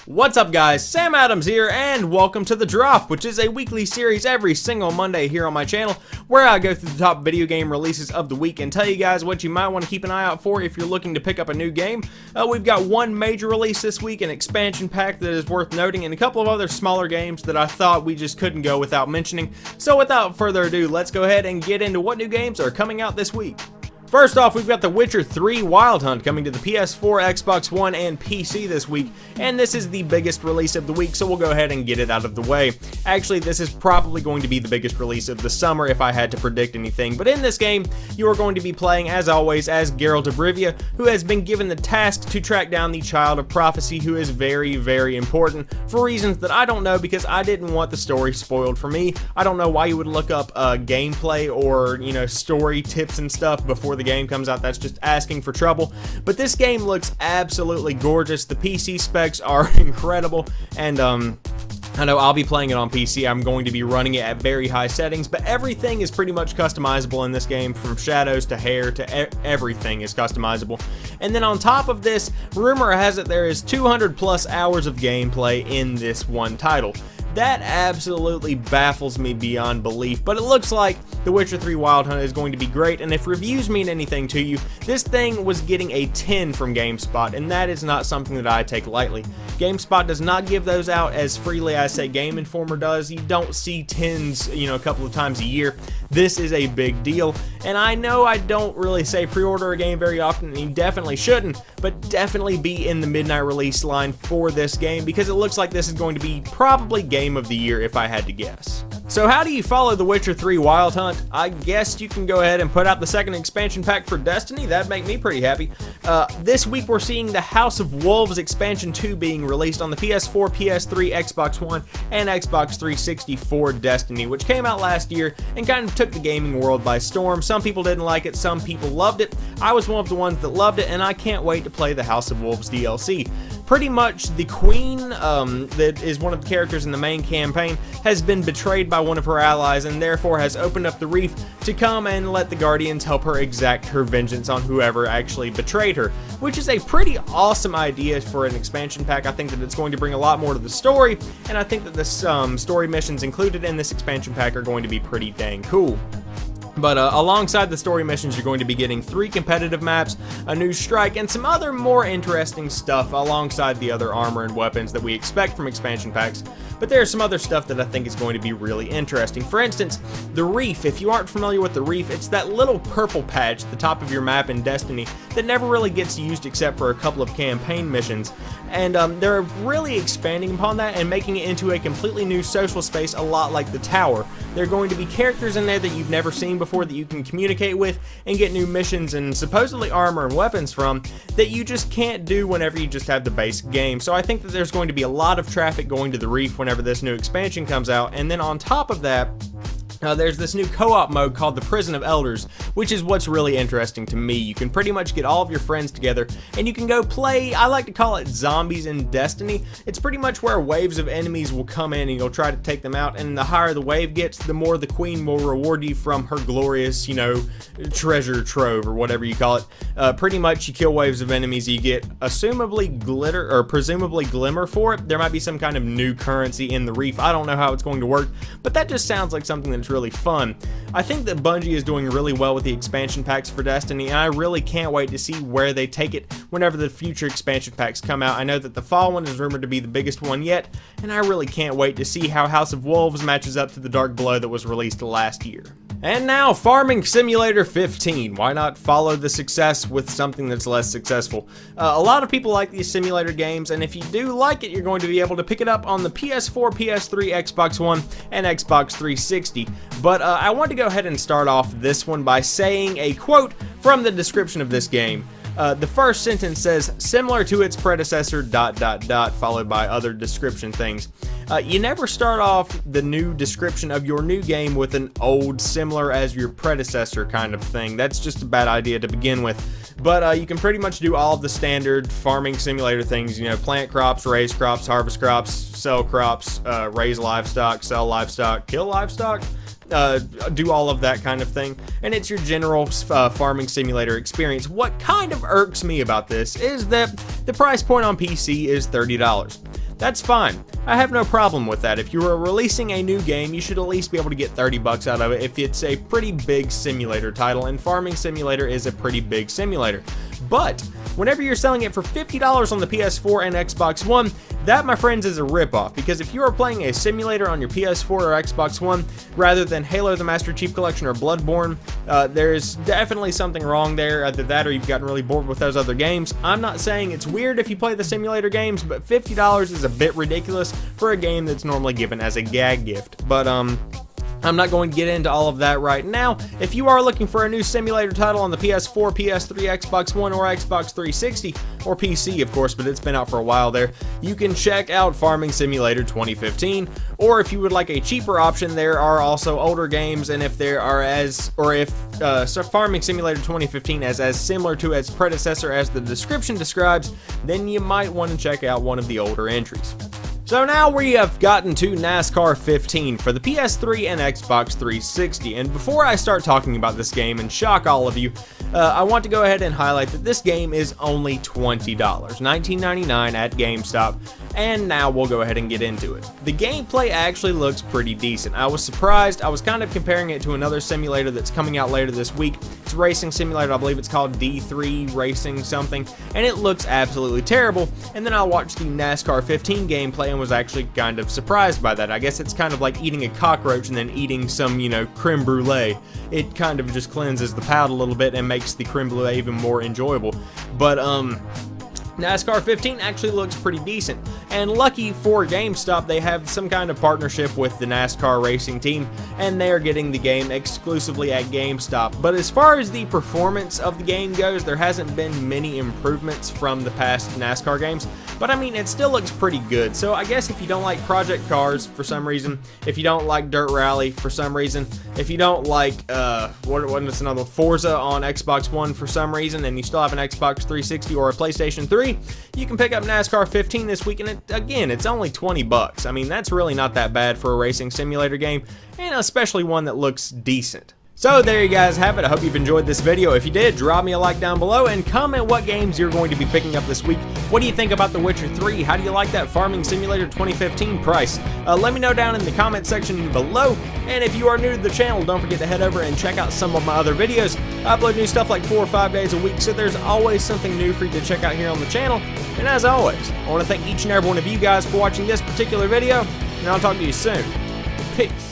What's up guys, Sam Adams here and welcome to The Drop, which is a weekly series every single Monday here on my channel where I go through the top video game releases of the week and tell you guys what you might want to keep an eye out for if you're looking to pick up a new game. We've got one major release this week, an expansion pack that is worth noting, and a couple of other smaller games that I thought we just couldn't go without mentioning. So without further ado, let's go ahead and get into what new games are coming out this week. First off, we've got The Witcher 3 Wild Hunt coming to the PS4, Xbox One, and PC this week, and this is the biggest release of the week, so we'll go ahead and get it out of the way. Actually, this is probably going to be the biggest release of the summer if I had to predict anything, but in this game, you are going to be playing, as always, as Geralt of Rivia, who has been given the task to track down the Child of Prophecy, who is very, very important, for reasons that I don't know because I didn't want the story spoiled for me. I don't know why you would look up gameplay or, story tips and stuff before the game comes out. That's just asking for trouble. But this game looks absolutely gorgeous. The PC specs are incredible, and I know I'll be playing it on PC. I'm going to be running it at very high settings, but everything is pretty much customizable in this game, from shadows to hair to everything is customizable. And then on top of this, rumor has it there is 200 plus hours of gameplay in this one title. That absolutely baffles me beyond belief, but it looks like The Witcher 3 Wild Hunt is going to be great, and if reviews mean anything to you, this thing was getting a 10 from GameSpot, and that is not something that I take lightly. GameSpot does not give those out as freely as, say, Game Informer does. You don't see 10s, a couple of times a year. This is a big deal, and I know I don't really say pre-order a game very often, and you definitely shouldn't, but definitely be in the midnight release line for this game, because it looks like this is going to be probably Game of the Year if I had to guess. So how do you follow The Witcher 3 Wild Hunt? I guess you can go ahead and put out the second expansion pack for Destiny. That'd make me pretty happy. This week we're seeing the House of Wolves expansion 2 being released on the PS4, PS3, Xbox One, and Xbox 360 for Destiny, which came out last year and kind of took the gaming world by storm. Some people didn't like it, some people loved it. I was one of the ones that loved it, and I can't wait to play the House of Wolves DLC. Pretty much the queen, that is one of the characters in the main campaign, has been betrayed by one of her allies and therefore has opened up the reef to come and let the Guardians help her exact her vengeance on whoever actually betrayed her, which is a pretty awesome idea for an expansion pack. I think that it's going to bring a lot more to the story, and I think that the story missions included in this expansion pack are going to be pretty dang cool. But alongside the story missions, you're going to be getting 3 competitive maps, a new strike, and some other more interesting stuff alongside the other armor and weapons that we expect from expansion packs. But there's some other stuff that I think is going to be really interesting. For instance, the Reef. If you aren't familiar with the Reef, it's that little purple patch at the top of your map in Destiny that never really gets used except for a couple of campaign missions. And they're really expanding upon that and making it into a completely new social space, a lot like the Tower. There are going to be characters in there that you've never seen before that you can communicate with and get new missions and supposedly armor and weapons from that you just can't do whenever you just have the basic game. So I think that there's going to be a lot of traffic going to the Reef whenever this new expansion comes out. And then on top of that, there's this new co-op mode called the Prison of Elders, which is what's really interesting to me. You can pretty much get all of your friends together and you can go play, I like to call it zombies in Destiny. It's pretty much where waves of enemies will come in and you'll try to take them out, and the higher the wave gets, the more the queen will reward you from her glorious, treasure trove or whatever you call it. Pretty much you kill waves of enemies, you get assumably glitter or presumably glimmer for it. There might be some kind of new currency in the Reef. I don't know how it's going to work, but that just sounds like something that's really fun. I think that Bungie is doing really well with the expansion packs for Destiny, and I really can't wait to see where they take it whenever the future expansion packs come out. I know that the fall one is rumored to be the biggest one yet, and I really can't wait to see how House of Wolves matches up to the Dark Below that was released last year. And now, Farming Simulator 15. Why not follow the success with something that's less successful? A lot of people like these simulator games, and if you do like it, you're going to be able to pick it up on the PS4, PS3, Xbox One, and Xbox 360. But I want to go ahead and start off this one by saying a quote from the description of this game. The first sentence says, similar to its predecessor, ... followed by other description things. You never start off the new description of your new game with an old, similar as your predecessor kind of thing. That's just a bad idea to begin with. But you can pretty much do all of the standard farming simulator things, plant crops, raise crops, harvest crops, sell crops, raise livestock, sell livestock, kill livestock. Do all of that kind of thing, and it's your general farming simulator experience. What kind of irks me about this is that the price point on PC is $30. That's fine. I have no problem with that. If you are releasing a new game, you should at least be able to get 30 bucks out of it if it's a pretty big simulator title, and Farming Simulator is a pretty big simulator. But whenever you're selling it for $50 on the PS4 and Xbox One, that, my friends, is a ripoff, because if you are playing a simulator on your PS4 or Xbox One rather than Halo the Master Chief Collection or Bloodborne, there's definitely something wrong there. Either that or you've gotten really bored with those other games. I'm not saying it's weird if you play the simulator games, but $50 is a bit ridiculous for a game that's normally given as a gag gift. But I'm not going to get into all of that right now. If you are looking for a new simulator title on the PS4, PS3, Xbox One, or Xbox 360, or PC, of course, but it's been out for a while there, you can check out Farming Simulator 2015. Or if you would like a cheaper option, there are also older games, and if there are Farming Simulator 2015 is as similar to its predecessor as the description describes, then you might want to check out one of the older entries. So now we have gotten to NASCAR 15 for the PS3 and Xbox 360, and before I start talking about this game and shock all of you, I want to go ahead and highlight that this game is only $20, $19.99 at GameStop, and now we'll go ahead and get into it. The gameplay actually looks pretty decent. I was surprised. I was kind of comparing it to another simulator that's coming out later this week. It's a racing simulator, I believe it's called D3 Racing something, and it looks absolutely terrible. And then I watched the NASCAR 15 gameplay and was actually kind of surprised by that. I guess it's kind of like eating a cockroach and then eating some, creme brulee. It kind of just cleanses the palate a little bit and makes the creme brulee even more enjoyable. But NASCAR 15 actually looks pretty decent, and lucky for GameStop, they have some kind of partnership with the NASCAR racing team, and they are getting the game exclusively at GameStop. But as far as the performance of the game goes, there hasn't been many improvements from the past NASCAR games, but I mean, it still looks pretty good. So I guess if you don't like Project Cars for some reason, if you don't like Dirt Rally for some reason, if you don't like Forza on Xbox One for some reason, and you still have an Xbox 360 or a PlayStation 3, you can pick up NASCAR 15 this week, and again, it's only 20 bucks. I mean, that's really not that bad for a racing simulator game, and especially one that looks decent. So there you guys have it. I hope you've enjoyed this video. If you did, drop me a like down below and comment what games you're going to be picking up this week. What do you think about The Witcher 3? How do you like that Farming Simulator 2015 price? Let me know down in the comment section below. And if you are new to the channel, don't forget to head over and check out some of my other videos. I upload new stuff like 4 or 5 days a week, so there's always something new for you to check out here on the channel. And as always, I want to thank each and every one of you guys for watching this particular video, and I'll talk to you soon. Peace.